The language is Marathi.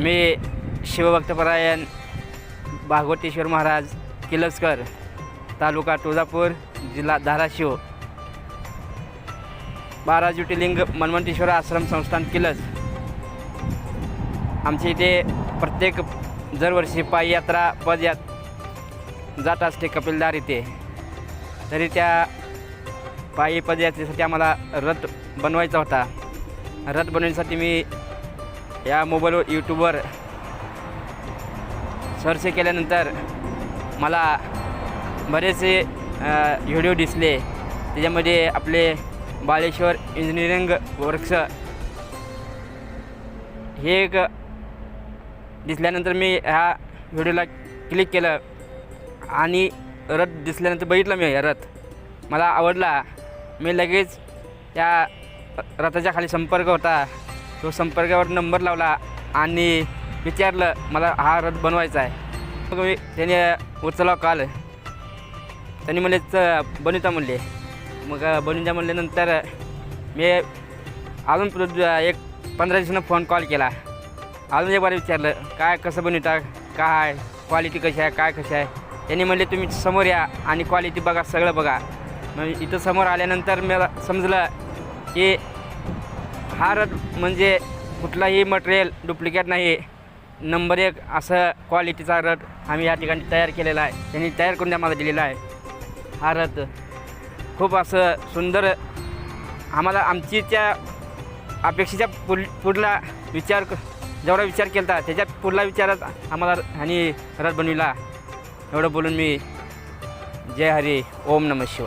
मी शिवभक्तपरायण भागवतेश्वर महाराज किलसकर, तालुका तुळजापूर, जिल्हा धाराशिव, 12 ज्योतिर्लिंग मन्वंतेश्वर आश्रम संस्थान किलस. आमच्या इथे प्रत्येक दरवर्षी पायी यात्रा जात असते कपिलदार इथे. तरी त्या पायी पदयात्रेसाठी आम्हाला रथ बनवायचा होता. रथ बनवण्यासाठी मी या मोबाईलवर यूट्यूबवर सर्च केल्यानंतर मला बरेचसे व्हिडिओ दिसले. त्याच्यामध्ये आपले बाळेश्वर इंजिनिअरिंग वर्क्स हे एक दिसल्यानंतर मी ह्या व्हिडिओला क्लिक केलं आणि रथ दिसल्यानंतर बघितलं मी रथ, मला आवडला. मी लगेच त्या रथाच्या खाली संपर्क होता, तो संपर्कावर नंबर लावला आणि विचारलं मला हा रथ बनवायचा आहे. मग मी त्याने उचलला कॉल. त्यांनी म्हणले बनवता म्हणले. मग बनवून द्या म्हणल्यानंतर मी अजून एक 15 दिवसानं फोन कॉल केला. अजून एक बार विचारलं काय कसं बनवता, काय क्वालिटी कशी आहे, काय कशी आहे. त्यांनी म्हणले तुम्ही समोर या आणि क्वालिटी बघा, सगळं बघा. मग इथं समोर आल्यानंतर मला समजलं की हा रथ म्हणजे कुठलाही मटेरियल डुप्लिकेट नाही, नंबर 1 असं क्वालिटीचा रथ आम्ही या ठिकाणी तयार केलेला आहे. त्यांनी तयार करून आम्हाला दिलेला आहे. हा रथ खूप असं सुंदर, आम्हाला आमची त्या अपेक्षेच्या पुढला विचार जेवढा विचार केला होता त्याच्यात पुढला विचारात आम्हाला ह्यानी रथ बनविला. एवढं बोलून मी जय हरी, ओम नमः शिवाय.